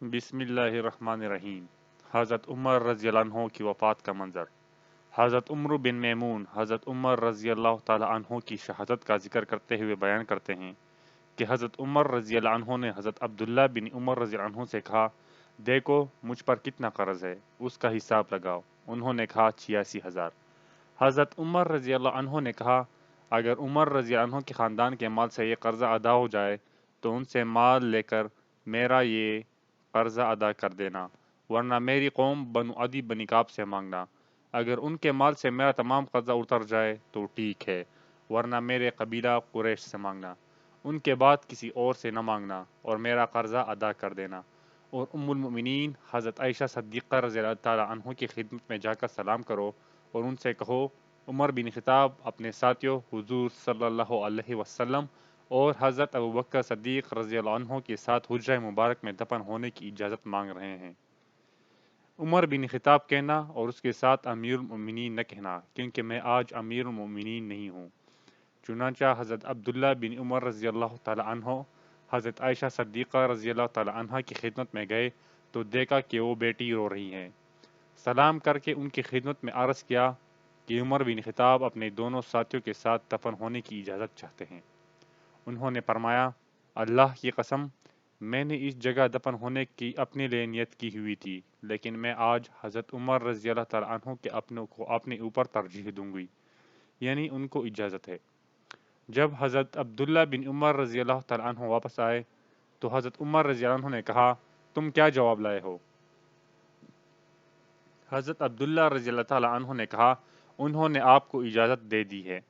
بسم اللہ الرحمن الرحیم۔ حضرت عمر رضی اللہ عنہ کی وفات کا منظر۔ حضرت عمر بن میمون حضرت عمر رضی اللہ تعالی عنہ کی شہادت کا ذکر کرتے ہوئے بیان کرتے ہیں کہ حضرت عمر رضی اللہ عنہ نے حضرت عبداللہ بن عمر رضی اللہ عنہ سے کہا، دیکھو مجھ پر کتنا قرض ہے، اس کا حساب لگاؤ۔ انہوں نے کہا 86,000۔ حضرت عمر رضی اللہ عنہ نے کہا، اگر عمر رضی اللہ عنہ کے خاندان کے مال سے یہ قرضہ ادا ہو جائے تو ان سے مال لے کر میرا یہ قرضہ ادا کر دینا، ورنہ میری قوم بنو عدی بن کعب سے مانگنا۔ اگر ان کے مال سے میرا تمام قرضہ اتر جائے تو ٹھیک ہے، ورنہ میرے قبیلہ قریش سے مانگنا۔ ان کے بعد کسی اور سے نہ مانگنا اور میرا قرضہ ادا کر دینا۔ اور ام المؤمنین حضرت عائشہ صدیقہ رضی اللہ تعالیٰ عنہ کی خدمت میں جا کر سلام کرو اور ان سے کہو، عمر بن خطاب اپنے ساتھیوں حضور صلی اللہ علیہ وسلم اور حضرت ابوبکر صدیق رضی اللہ عنہ کے ساتھ حجرہ مبارک میں دفن ہونے کی اجازت مانگ رہے ہیں۔ عمر بن خطاب کہنا اور اس کے ساتھ امیر المؤمنین نہ کہنا، کیونکہ میں آج امیر المؤمنین نہیں ہوں۔ چنانچہ حضرت عبداللہ بن عمر رضی اللہ تعالی عنہ حضرت عائشہ صدیقہ رضی اللہ تعالی عنہ کی خدمت میں گئے تو دیکھا کہ وہ بیٹی رو رہی ہیں۔ سلام کر کے ان کی خدمت میں عرض کیا کہ عمر بن خطاب اپنے دونوں ساتھیوں کے ساتھ دفن ہونے کی اجازت چاہتے ہیں۔ انہوں نے فرمایا، اللہ کی قسم، میں نے اس جگہ دفن ہونے کی اپنے لیے نیت کی ہوئی تھی، لیکن میں آج حضرت عمر رضی اللہ تعالیٰ عنہ کے اپنے اوپر ترجیح دوں گی، یعنی ان کو اجازت ہے۔ جب حضرت عبداللہ بن عمر رضی اللہ تعالیٰ عنہ واپس آئے تو حضرت عمر رضی اللہ عنہ نے کہا، تم کیا جواب لائے ہو؟ حضرت عبداللہ رضی اللہ تعالیٰ عنہ نے کہا، انہوں نے آپ کو اجازت دے دی ہے۔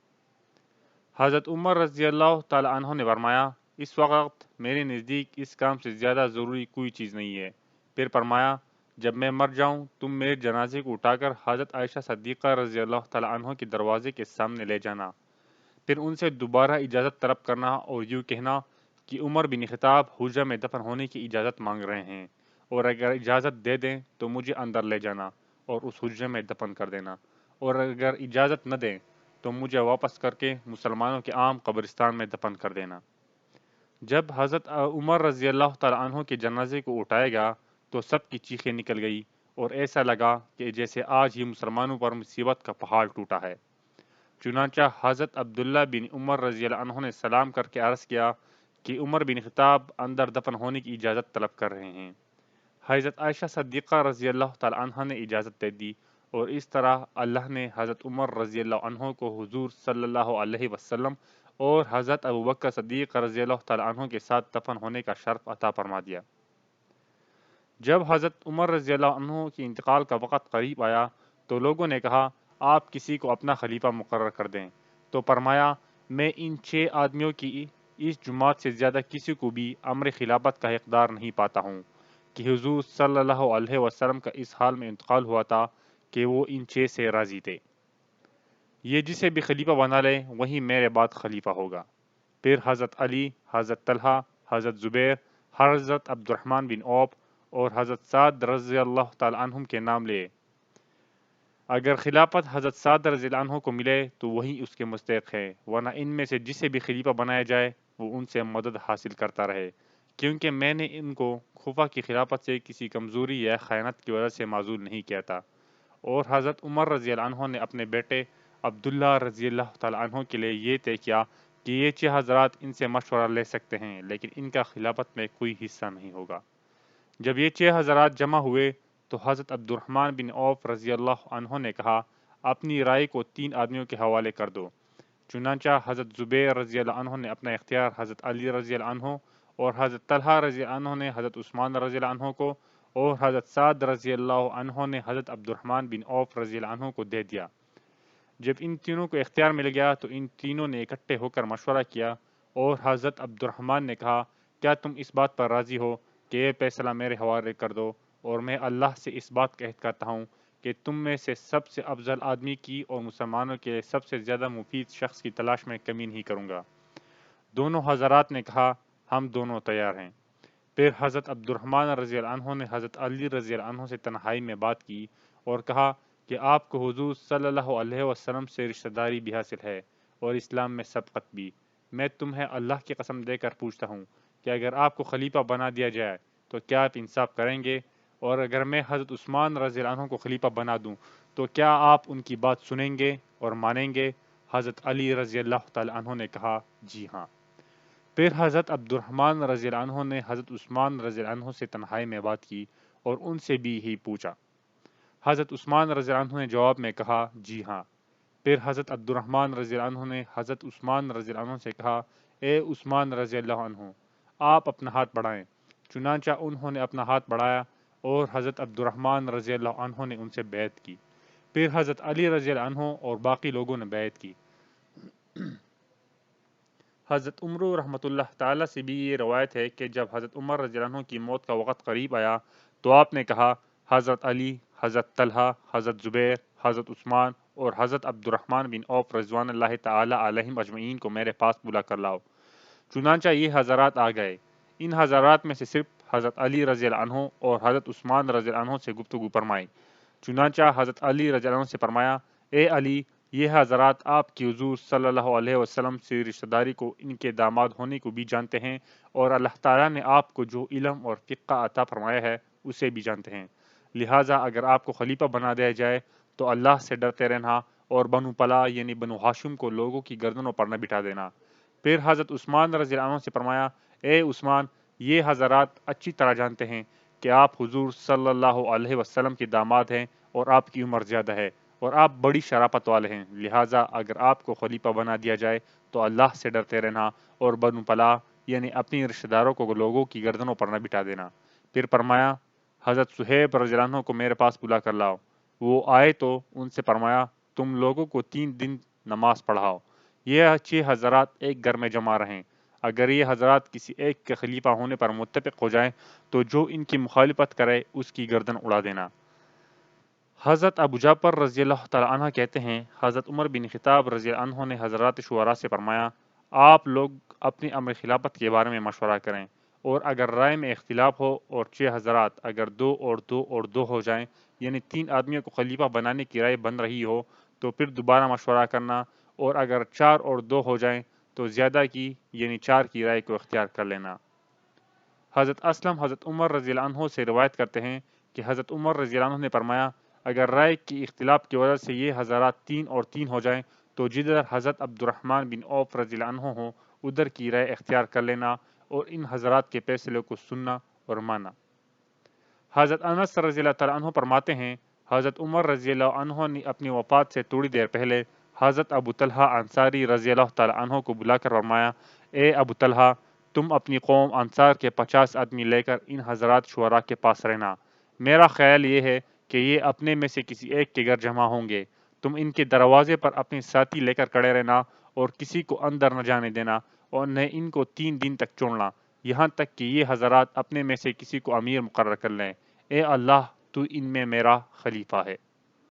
حضرت عمر رضی اللہ تعالیٰ عنہ نے فرمایا، اس وقت میرے نزدیک اس کام سے زیادہ ضروری کوئی چیز نہیں ہے۔ پھر فرمایا، جب میں مر جاؤں تم میرے جنازے کو اٹھا کر حضرت عائشہ صدیقہ رضی اللہ تعالیٰ عنہ کے دروازے کے سامنے لے جانا، پھر ان سے دوبارہ اجازت طلب کرنا اور یوں کہنا کہ عمر بن خطاب حجرہ میں دفن ہونے کی اجازت مانگ رہے ہیں، اور اگر اجازت دے دیں تو مجھے اندر لے جانا اور اس حجرے میں دفن کر دینا، اور اگر اجازت نہ دیں تو مجھے واپس کر کے مسلمانوں کے عام قبرستان میں دفن کر دینا۔ جب حضرت عمر رضی اللہ تعالیٰ عنہ کے جنازے کو اٹھایا گیا تو سب کی چیخیں نکل گئی اور ایسا لگا کہ جیسے آج ہی مسلمانوں پر مصیبت کا پہاڑ ٹوٹا ہے۔ چنانچہ حضرت عبداللہ بن عمر رضی اللہ عنہ نے سلام کر کے عرض کیا کہ عمر بن خطاب اندر دفن ہونے کی اجازت طلب کر رہے ہیں۔ حضرت عائشہ صدیقہ رضی اللہ تعالیٰ عنہ نے اجازت دے دی، اور اس طرح اللہ نے حضرت عمر رضی اللہ عنہ کو حضور صلی اللہ علیہ وسلم اور حضرت ابوبکر صدیق رضی اللہ تعالیٰ عنہ کے ساتھ دفن ہونے کا شرف عطا فرما دیا۔ جب حضرت عمر رضی اللہ عنہ کی انتقال کا وقت قریب آیا تو لوگوں نے کہا، آپ کسی کو اپنا خلیفہ مقرر کر دیں۔ تو فرمایا، میں ان 6 آدمیوں کی اس جماعت سے زیادہ کسی کو بھی امر خلافت کا اقدار نہیں پاتا ہوں کہ حضور صلی اللہ علیہ وسلم کا اس حال میں انتقال ہوا تھا کہ وہ ان 6 سے راضی تھے۔ یہ جسے بھی خلیفہ بنا لے وہی میرے بعد خلیفہ ہوگا۔ پھر حضرت علی، حضرت طلحہ، حضرت زبیر، حضرت عبد الرحمن بن عوف اور حضرت سعد رضی اللہ تعالی عنہم کے نام لیے۔ اگر خلافت حضرت سعد رضی اللہ عنہ کو ملے تو وہی اس کے مستحق ہے، ورنہ ان میں سے جسے بھی خلیفہ بنایا جائے وہ ان سے مدد حاصل کرتا رہے، کیونکہ میں نے ان کو خفا کی خلافت سے کسی کمزوری یا خیانت کی وجہ سے معزول نہیں کیا تھا۔ اور حضرت عمر رضی اللہ عنہ نے اپنے بیٹے عبداللہ رضی اللہ تعالی عنہ کے لیے یہ طے کیا کہ یہ 6 حضرات ان سے مشورہ لے سکتے ہیں، لیکن ان کا خلافت میں کوئی حصہ نہیں ہوگا۔ جب یہ 6 حضرات جمع ہوئے تو حضرت عبد الرحمن بن عوف رضی اللہ عنہ نے کہا، اپنی رائے کو 3 آدمیوں کے حوالے کر دو۔ چنانچہ حضرت زبیر رضی اللہ عنہ نے اپنا اختیار حضرت علی رضی اللہ عنہ اور حضرت طلحہ رضی اللہ عنہ نے حضرت عثمان رضی اللہ عنہ کو اور حضرت سعد رضی اللہ عنہ نے حضرت عبد الرحمن بن عوف رضی اللہ عنہ کو دے دیا۔ جب ان تینوں کو اختیار مل گیا تو ان تینوں نے اکٹھے ہو کر مشورہ کیا اور حضرت عبد الرحمن نے کہا، کیا تم اس بات پر راضی ہو کہ یہ فیصلہ میرے حوالے کر دو، اور میں اللہ سے اس بات کا عہد کرتا ہوں کہ تم میں سے سب سے افضل آدمی کی اور مسلمانوں کے سب سے زیادہ مفید شخص کی تلاش میں کمی نہیں کروں گا۔ دونوں حضرات نے کہا، ہم دونوں تیار ہیں۔ پھر حضرت عبد الرحمن رضی اللہ عنہ نے حضرت علی رضی اللہ عنہ سے تنہائی میں بات کی اور کہا کہ آپ کو حضور صلی اللہ علیہ وسلم سے رشتہ داری بھی حاصل ہے اور اسلام میں سبقت بھی۔ میں تمہیں اللہ کی قسم دے کر پوچھتا ہوں کہ اگر آپ کو خلیفہ بنا دیا جائے تو کیا آپ انصاف کریں گے؟ اور اگر میں حضرت عثمان رضی اللہ عنہ کو خلیفہ بنا دوں تو کیا آپ ان کی بات سنیں گے اور مانیں گے؟ حضرت علی رضی اللہ تعالی عنہ نے کہا جی ہاں۔ پھر حضرت عبد الرحمن رضی اللہ عنہ نے حضرت عثمان رضی اللہ عنہ سے تنہائی میں بات کی اور ان سے بھی یہی پوچھا۔ حضرت عثمان رضی اللہ عنہ نے جواب میں کہا جی ہاں۔ پھر حضرت عبد الرحمن رضی اللہ عنہ نے حضرت عثمان رضی اللہ عنہ سے کہا اے عثمان رضی اللہ عنہ، آپ اپنا ہاتھ بڑھائیں۔ چنانچہ انہوں نے اپنا ہاتھ بڑھایا اور حضرت عبد الرحمن رضی اللہ عنہ نے ان سے بیعت کی۔ پھر حضرت علی رضی اللہ عنہ اور باقی لوگوں نے بیعت کی۔ حضرت عمر رحمۃ اللہ تعالیٰ سے بھی یہ روایت ہے کہ جب حضرت عمر رضی اللہ عنہ کی موت کا وقت قریب آیا تو آپ نے کہا حضرت علی، حضرت طلحہ، حضرت زبیر، حضرت عثمان اور حضرت عبد الرحمن بن عوف رضوان اللہ تعالیٰ علیہم اجمعین کو میرے پاس بلا کر لاؤ۔ چنانچہ یہ حضرات آ گئے۔ ان حضرات میں سے صرف حضرت علی رضی اللہ عنہ اور حضرت عثمان رضی اللہ عنہ سے گفتگو فرمائی۔ چنانچہ حضرت علی رضی اللہ عنہ سے فرمایا اے علی، یہ حضرات آپ کی حضور صلی اللہ علیہ وسلم سے رشتہ داری کو ان کے داماد ہونے کو بھی جانتے ہیں، اور اللہ تعالیٰ نے آپ کو جو علم اور فقہ عطا فرمایا ہے اسے بھی جانتے ہیں۔ لہٰذا اگر آپ کو خلیفہ بنا دیا جائے تو اللہ سے ڈرتے رہنا اور بنو پلا یعنی بنو ہاشم کو لوگوں کی گردنوں پر نہ بٹھا دینا۔ پھر حضرت عثمان رضی اللہ عنہ سے فرمایا اے عثمان، یہ حضرات اچھی طرح جانتے ہیں کہ آپ حضور صلی اللہ علیہ وسلم کے داماد ہیں اور آپ کی عمر زیادہ ہے اور آپ بڑی شرافت والے ہیں، لہٰذا اگر آپ کو خلیفہ بنا دیا جائے تو اللہ سے ڈرتے رہنا اور بنو پلا یعنی اپنی رشتہ داروں کو لوگوں کی گردنوں پر نہ بٹھا دینا۔ پھر فرمایا حضرت صہیب رضی اللہ عنہ کو میرے پاس بلا کر لاؤ۔ وہ آئے تو ان سے فرمایا تم لوگوں کو 3 دن نماز پڑھاؤ۔ یہ 6 حضرات ایک گھر میں جمع رہیں۔ اگر یہ حضرات کسی ایک کے خلیفہ ہونے پر متفق ہو جائیں تو جو ان کی مخالفت کرے اس کی گردن اڑا دینا۔ حضرت ابو جعفر رضی اللہ تعالیٰ عنہ کہتے ہیں حضرت عمر بن خطاب رضی اللہ عنہ نے حضرات شعراء سے فرمایا آپ لوگ اپنی امر خلافت کے بارے میں مشورہ کریں، اور اگر رائے میں اختلاف ہو اور 6 حضرات اگر 2 اور 2 اور 2 ہو جائیں یعنی 3 آدمیوں کو خلیفہ بنانے کی رائے بن رہی ہو تو پھر دوبارہ مشورہ کرنا، اور اگر 4 اور 2 ہو جائیں تو زیادہ کی یعنی 4 کی رائے کو اختیار کر لینا۔ حضرت اسلم حضرت عمر رضی اللہ عنہ سے روایت کرتے ہیں کہ حضرت عمر رضی اللہ عنہ نے فرمایا اگر رائے کی اختلاف کی وجہ سے یہ حضرات 3 اور 3 ہو جائیں تو جدھر حضرت عبد الرحمن بن عوف رضی اللہ عنہ ہو ادھر کی رائے اختیار کر لینا اور ان حضرات کے فیصلے کو سننا اور مانا۔ حضرت انس رضی اللہ تعالیٰ عنہ فرماتے ہیں حضرت عمر رضی اللہ عنہ نے اپنی وفات سے تھوڑی دیر پہلے حضرت ابو طلحہ انصاری رضی اللہ تعالیٰ عنہ کو بلا کر فرمایا اے ابو طلحہ، تم اپنی قوم انصار کے 50 آدمی لے کر ان حضرات شعراء کے پاس رہنا۔ میرا خیال یہ ہے کہ یہ اپنے میں سے کسی ایک کے گھر جمع ہوں گے، تم ان کے دروازے پر اپنے ساتھی لے کر کھڑے رہنا اور کسی کو اندر نہ جانے دینا اور نہ ان کو 3 دن تک چھوڑنا، یہاں تک کہ یہ حضرات اپنے میں سے کسی کو امیر مقرر کر لیں۔ اے اللہ، تو ان میں میرا خلیفہ ہے۔